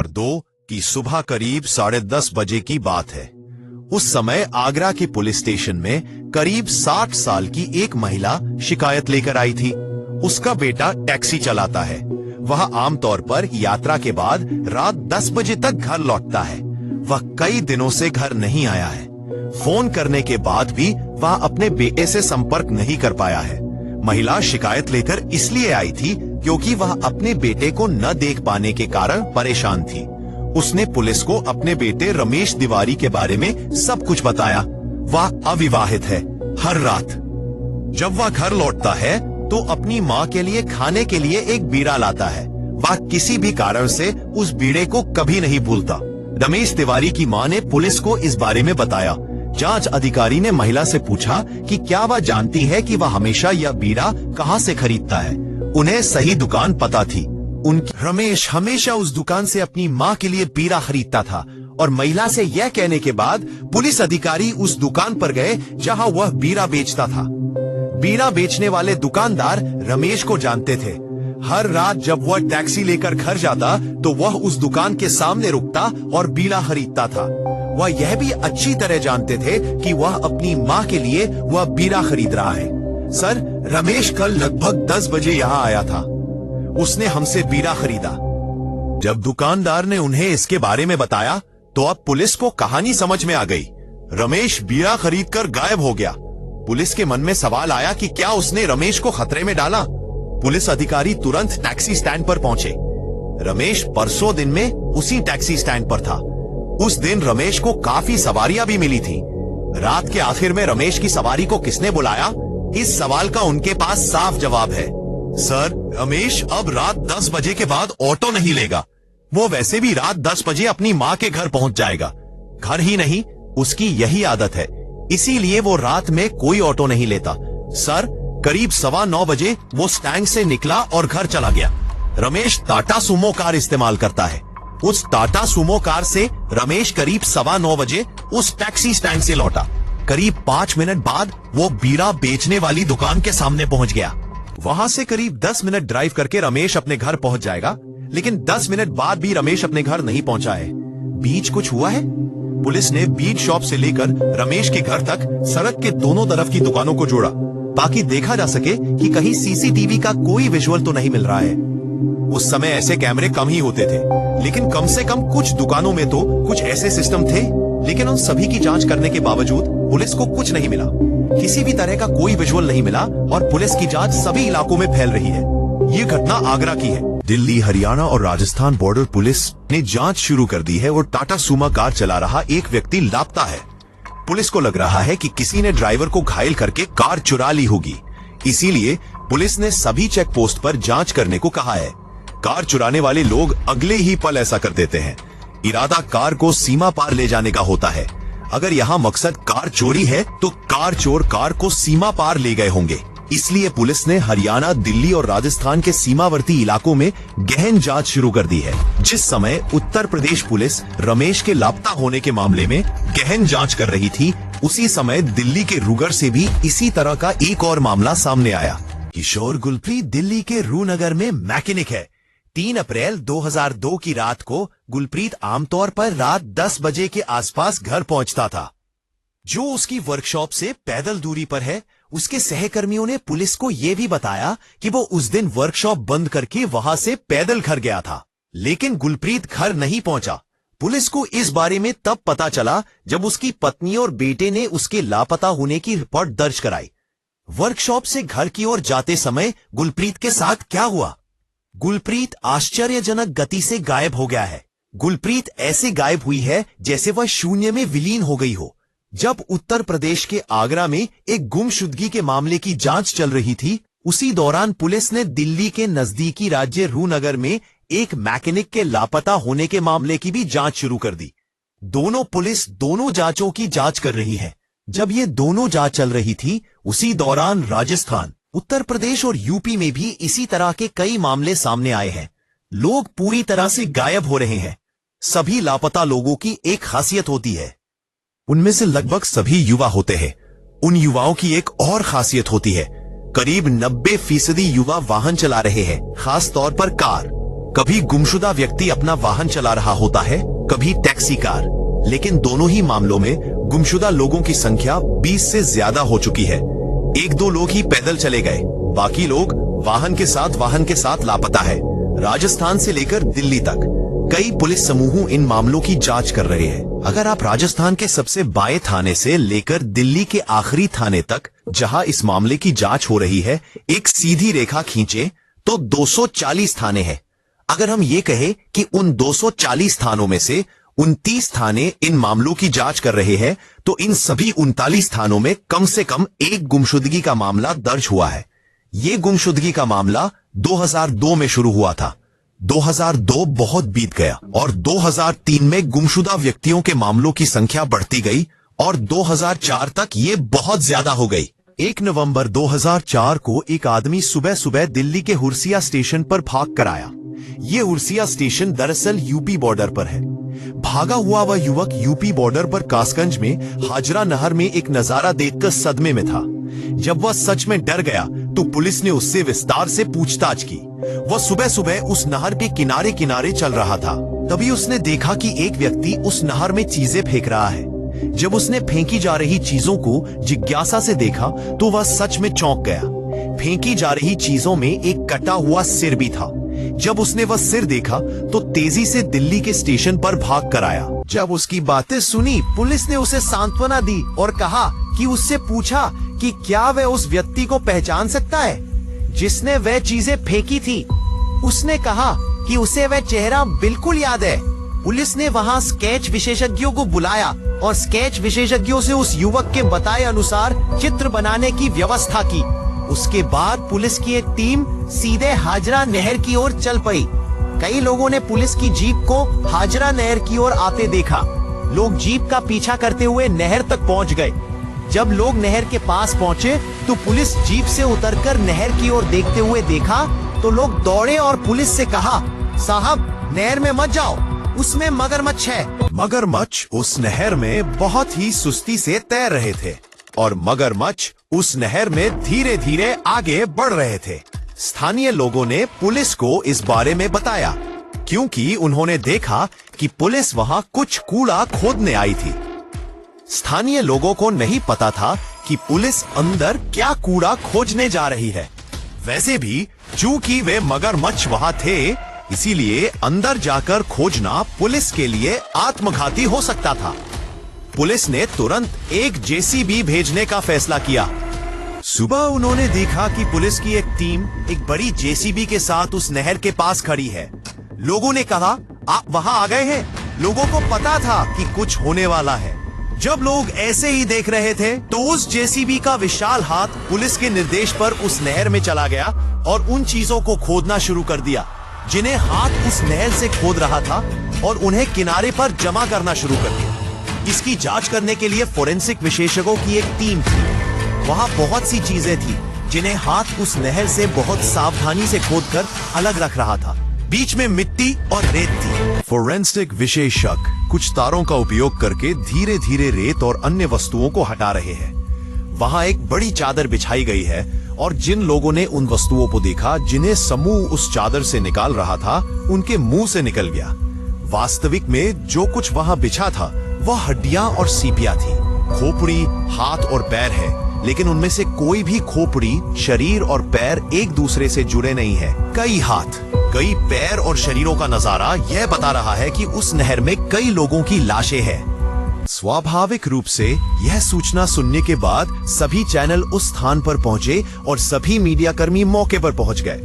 2 की सुबह करीब 10:30 बजे की बात है। उस समय आगरा के पुलिस स्टेशन में करीब 60 साल की एक महिला शिकायत लेकर आई थी। उसका बेटा टैक्सी चलाता है। वह आमतौर पर यात्रा के बाद रात 10 बजे तक घर लौटता है। वह कई दिनों से घर नहीं आया है। फोन करने के बाद भी वह अपने बेटे से संपर्क नहीं कर पाया है। महिला शिकायत लेकर इसलिए आई थी क्योंकि वह अपने बेटे को न देख पाने के कारण परेशान थी। उसने पुलिस को अपने बेटे रमेश तिवारी के बारे में सब कुछ बताया। वह अविवाहित है। हर रात जब वह घर लौटता है तो अपनी माँ के लिए खाने के लिए एक बीड़ा लाता है। वह किसी भी कारण से उस बीड़े को कभी नहीं भूलता। रमेश तिवारी की माँ ने पुलिस को इस बारे में बताया। जांच अधिकारी ने महिला से पूछा कि क्या वह जानती है कि वह हमेशा यह बीड़ा कहाँ से खरीदता है। उन्हें सही दुकान पता थी। रमेश हमेशा उस दुकान से अपनी माँ के लिए बीड़ा खरीदता था और महिला से यह कहने के बाद पुलिस अधिकारी उस दुकान पर गए जहाँ वह बीड़ा बेचता था। बीड़ा बेचने वाले दुकानदार रमेश को जानते थे। हर रात जब वह टैक्सी लेकर घर जाता तो वह उस दुकान के सामने रुकता और बीड़ा खरीदता था। वह यह भी अच्छी तरह जानते थे कि वह अपनी माँ के लिए वह बीड़ा खरीद रहा है। सर, रमेश कल लगभग 10 बजे यहाँ आया था। उसने हमसे बीड़ा खरीदा। जब दुकानदार ने उन्हें इसके बारे में बताया तो अब पुलिस को कहानी समझ में आ गई। रमेश बीड़ा खरीदकर गायब हो गया। पुलिस के मन में सवाल आया कि क्या उसने रमेश को खतरे में डाला। पुलिस अधिकारी तुरंत टैक्सी स्टैंड पर पहुंचे। रमेश परसों दिन में उसी टैक्सी स्टैंड पर था। उस दिन रमेश को काफी सवारियां भी मिली थी। रात के आखिर में रमेश की सवारी को किसने बुलाया? इस सवाल का उनके पास साफ जवाब है। सर, रमेश अब रात 10 बजे के बाद ऑटो नहीं लेगा। वो वैसे भी रात 10 बजे अपनी माँ के घर पहुंच जाएगा। घर ही नहीं, उसकी यही आदत है। इसीलिए वो रात में कोई ऑटो नहीं लेता। सर, करीब 9:15 बजे वो स्टैंड से निकला और घर चला गया। रमेश टाटा सुमो कार इस्तेमाल करता है। उस टाटा सुमो कार से रमेश करीब 9:15 बजे उस टैक्सी स्टैंड से लौटा। करीब 5 मिनट बाद वो बीड़ा बेचने वाली दुकान के सामने पहुंच गया। वहां से करीब 10 मिनट ड्राइव करके रमेश अपने घर पहुंच जाएगा, लेकिन 10 मिनट बाद भी रमेश अपने घर नहीं पहुंचा है। बीच कुछ हुआ है? पुलिस ने बीच शॉप से लेकर रमेश के घर तक सड़क के दोनों तरफ की दुकानों को जोड़ा ताकि देखा जा सके कि कहीं सीसीटीवी का कोई विजुअल तो नहीं मिल रहा है। उस समय ऐसे कैमरे कम ही होते थे, लेकिन कम से कम कुछ दुकानों में तो कुछ ऐसे सिस्टम थे। लेकिन उन सभी की जांच करने के बावजूद पुलिस को कुछ नहीं मिला। किसी भी तरह का कोई विजुअल नहीं मिला और पुलिस की जांच सभी इलाकों में फैल रही है। ये घटना आगरा की है। दिल्ली, हरियाणा और राजस्थान बॉर्डर पुलिस ने जांच शुरू कर दी है और टाटा सुमो कार चला रहा एक व्यक्ति लापता है। पुलिस को लग रहा है कि किसी ने ड्राइवर को घायल करके कार चुरा ली होगी। इसीलिए पुलिस ने सभी चेक पोस्ट पर जांच करने को कहा है। कार चुराने वाले लोग अगले ही पल ऐसा कर देते हैं। इरादा कार को सीमा पार ले जाने का होता है। अगर यहाँ मकसद कार चोरी है तो कार चोर कार को सीमा पार ले गए होंगे। इसलिए पुलिस ने हरियाणा, दिल्ली और राजस्थान के सीमावर्ती इलाकों में गहन जांच शुरू कर दी है। जिस समय उत्तर प्रदेश पुलिस रमेश के लापता होने के मामले में गहन जांच कर रही थी, उसी समय दिल्ली के रूगर से भी इसी तरह का एक और मामला सामने आया। किशोर गुलप्रीत दिल्ली के रूनगर में मैकेनिक है। 3 अप्रैल 2002 की रात को गुलप्रीत आमतौर पर रात 10 बजे के आसपास घर पहुंचता था, जो उसकी वर्कशॉप से पैदल दूरी पर है। उसके सहकर्मियों ने पुलिस को यह भी बताया कि वो उस दिन वर्कशॉप बंद करके वहां से पैदल घर गया था, लेकिन गुलप्रीत घर नहीं पहुंचा। पुलिस को इस बारे में तब पता चला जब उसकी पत्नी और बेटे ने उसके लापता होने की रिपोर्ट दर्ज कराई। वर्कशॉप से घर की ओर जाते समय गुलप्रीत के साथ क्या हुआ? गुलप्रीत आश्चर्यजनक गति से गायब हो गया है। गुलप्रीत ऐसे गायब हुई है जैसे वह शून्य में विलीन हो गई हो। जब उत्तर प्रदेश के आगरा में एक गुमशुदगी के मामले की जांच चल रही थी, उसी दौरान पुलिस ने दिल्ली के नजदीकी राज्य रूनगर में एक मैकेनिक के लापता होने के मामले की भी जांच शुरू कर दी। दोनों पुलिस दोनों जांचों की जांच कर रही है। जब ये दोनों जांच चल रही थी, उसी दौरान राजस्थान, उत्तर प्रदेश और यूपी में भी इसी तरह के कई मामले सामने आए हैं। लोग पूरी तरह से गायब हो रहे हैं। सभी लापता लोगों की एक खासियत होती है, उनमें से लगभग सभी युवा होते हैं। उन युवाओं की एक और खासियत होती है, करीब 90% युवा वाहन चला रहे हैं, खास तौर पर कार। कभी गुमशुदा व्यक्ति अपना वाहन चला रहा होता है, कभी टैक्सी कार, लेकिन दोनों ही मामलों में गुमशुदा लोगों की संख्या 20 से ज्यादा हो चुकी है। एक दो लोग ही पैदल चले गए, बाकी लोग वाहन के साथ लापता है। राजस्थान से लेकर दिल्ली तक कई पुलिस समूह इन मामलों की जांच कर रहे हैं। अगर आप राजस्थान के सबसे बाएं थाने से लेकर दिल्ली के आखिरी थाने तक, जहां इस मामले की जांच हो रही है, एक सीधी रेखा खींचे तो 240 थाने हैं। अगर हम ये कहें कि उन 240 थानों में से 29 थाने इन मामलों की जांच कर रहे हैं, तो इन सभी 39 थानों में कम से कम एक गुमशुदगी का मामला दर्ज हुआ है। ये गुमशुदगी का मामला 2002 में शुरू हुआ था। 2002 बहुत बीत गया और 2003 में गुमशुदा व्यक्तियों के मामलों की संख्या बढ़ती गई और 2004 तक ये बहुत ज्यादा हो गई। 1 नवंबर 2004 को एक आदमी सुबह सुबह दिल्ली के हुर्सिया स्टेशन पर भाग कर आया। ये हुर्सिया स्टेशन दरअसल यूपी बॉर्डर पर है। भागा हुआ वह युवक यूपी बॉर्डर पर कासगंज में हाजरा नहर में एक नजारा देखकर सदमे में था। जब वह सच में डर गया तो पुलिस ने उससे विस्तार से पूछताछ की। वह सुबह सुबह उस नहर के किनारे किनारे चल रहा था। तभी उसने देखा कि एक व्यक्ति उस नहर में चीजें फेंक रहा है। जब उसने फेंकी जा रही चीजों को जिज्ञासा से देखा तो वह सच में चौंक गया। फेंकी जा रही चीजों में एक कटा हुआ सिर भी था। जब उसने वह सिर देखा तो तेजी से दिल्ली के स्टेशन पर भाग कर आया। जब उसकी बातें सुनी, पुलिस ने उसे सांत्वना दी और कहा कि उससे पूछा कि क्या वह उस व्यक्ति को पहचान सकता है जिसने वह चीजें फेंकी थी। उसने कहा कि उसे वह चेहरा बिल्कुल याद है। पुलिस ने वहां स्केच विशेषज्ञों को बुलाया और स्केच विशेषज्ञों से उस युवक के बताए अनुसार चित्र बनाने की व्यवस्था की। उसके बाद पुलिस की एक टीम सीधे हाजरा नहर की ओर चल पड़ी। कई लोगों ने पुलिस की जीप को हाजरा नहर की ओर आते देखा। लोग जीप का पीछा करते हुए नहर तक पहुंच गए। जब लोग नहर के पास पहुंचे तो पुलिस जीप से उतरकर नहर की ओर देखते हुए देखा तो लोग दौड़े और पुलिस से कहा, साहब नहर में मत जाओ, उसमें मगरमच्छ है। मगरमच्छ उस नहर में बहुत ही सुस्ती से तैर रहे थे और मगरमच्छ उस नहर में धीरे धीरे आगे बढ़ रहे थे। स्थानीय लोगों ने पुलिस को इस बारे में बताया क्योंकि उन्होंने देखा कि पुलिस वहां कुछ कूड़ा खोदने आई थी। स्थानीय लोगों को नहीं पता था कि पुलिस अंदर क्या कूड़ा खोजने जा रही है। वैसे भी चूंकि वे मगरमच्छ वहां थे, इसीलिए अंदर जाकर खोजना पुलिस के लिए आत्मघाती हो सकता था। पुलिस ने तुरंत एक जेसीबी भेजने का फैसला किया। सुबह उन्होंने देखा कि पुलिस की एक टीम एक बड़ी जेसीबी के साथ उस नहर के पास खड़ी है। लोगों ने कहा, आप वहां आ गए हैं। लोगों को पता था कि कुछ होने वाला है। जब लोग ऐसे ही देख रहे थे तो उस जेसीबी का विशाल हाथ पुलिस के निर्देश पर उस नहर में चला गया और उन चीजों को खोदना शुरू कर दिया जिन्हें हाथ उस नहर से खोद रहा था और उन्हें किनारे पर जमा करना शुरू कर दिया। इसकी जांच करने के लिए फोरेंसिक विशेषज्ञों की एक टीम थी। वहां बहुत सी चीजें थी जिन्हें हाथ उस नहर से बहुत सावधानी से खोदकर अलग रख रहा था। बीच में मिट्टी और रेत थी। फोरेंसिक विशेषज्ञ कुछ तारों का उपयोग करके धीरे धीरे रेत और अन्य वस्तुओं को हटा रहे हैं। वहां एक बड़ी चादर बिछाई गई है और जिन लोगों ने उन वस्तुओं को देखा जिन्हें समूह उस चादर से निकाल रहा था, उनके मुंह से निकल गया। वास्तविक में जो कुछ वहां बिछा था वह हड्डियां और सीपियां थी। खोपड़ी, हाथ और पैर है, लेकिन उनमें से कोई भी खोपड़ी, शरीर और पैर एक दूसरे से जुड़े नहीं है। कई हाथ, कई पैर और शरीरों का नजारा यह बता रहा है कि उस नहर में कई लोगों की लाशें हैं। स्वाभाविक रूप से यह सूचना सुनने के बाद सभी चैनल उस स्थान पर पहुंचे और सभी मीडिया कर्मी मौके पर पहुंच गए।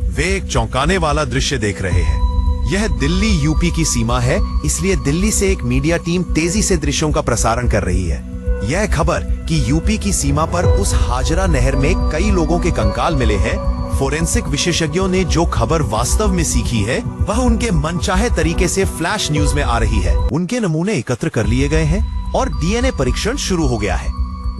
वे एक चौंकाने वाला दृश्य देख रहे हैं। यह दिल्ली यूपी की सीमा है, इसलिए दिल्ली से एक मीडिया टीम तेजी से दृश्यों का प्रसारण कर रही है। यह खबर कि यूपी की सीमा पर उस हाजरा नहर में कई लोगों के कंकाल मिले हैं, फोरेंसिक विशेषज्ञों ने जो खबर वास्तव में सीखी है वह उनके मनचाहे तरीके से फ्लैश न्यूज में आ रही है। उनके नमूने एकत्र कर लिए गए हैं और डीएनए परीक्षण शुरू हो गया है।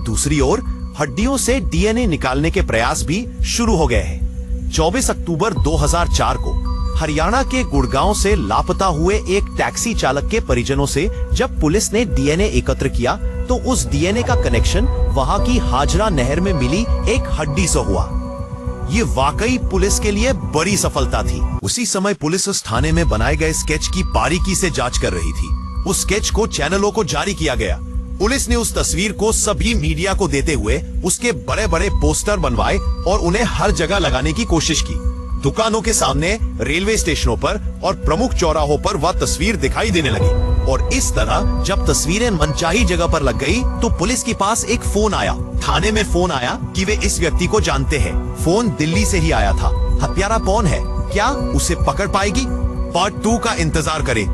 दूसरी ओर हड्डियों से डीएनए निकालने के प्रयास भी शुरू हो गए हैं। 24 अक्टूबर 2004 को हरियाणा के गुड़गांव से लापता हुए एक टैक्सी चालक के परिजनों से जब पुलिस ने डीएनए एकत्र किया तो उस डीएनए का कनेक्शन वहां की हाजरा नहर में मिली एक हड्डी से हुआ। ये वाकई पुलिस के लिए बड़ी सफलता थी। उसी समय पुलिस उस थाने में बनाए गए स्केच की बारीकी से जांच कर रही थी। उस स्केच को चैनलों को जारी किया गया। पुलिस ने उस तस्वीर को सभी मीडिया को देते हुए उसके बड़े बड़े पोस्टर बनवाए और उन्हें हर जगह लगाने की कोशिश की। दुकानों के सामने, रेलवे स्टेशनों पर और प्रमुख चौराहों पर वह तस्वीर दिखाई देने लगी। और इस तरह जब तस्वीरें मनचाही जगह पर लग गई तो पुलिस के पास एक फोन आया। थाने में फोन आया कि वे इस व्यक्ति को जानते हैं। फोन दिल्ली से ही आया था। हत्यारा कौन है, क्या उसे पकड़ पाएगी? पार्ट 2 का इंतजार करें।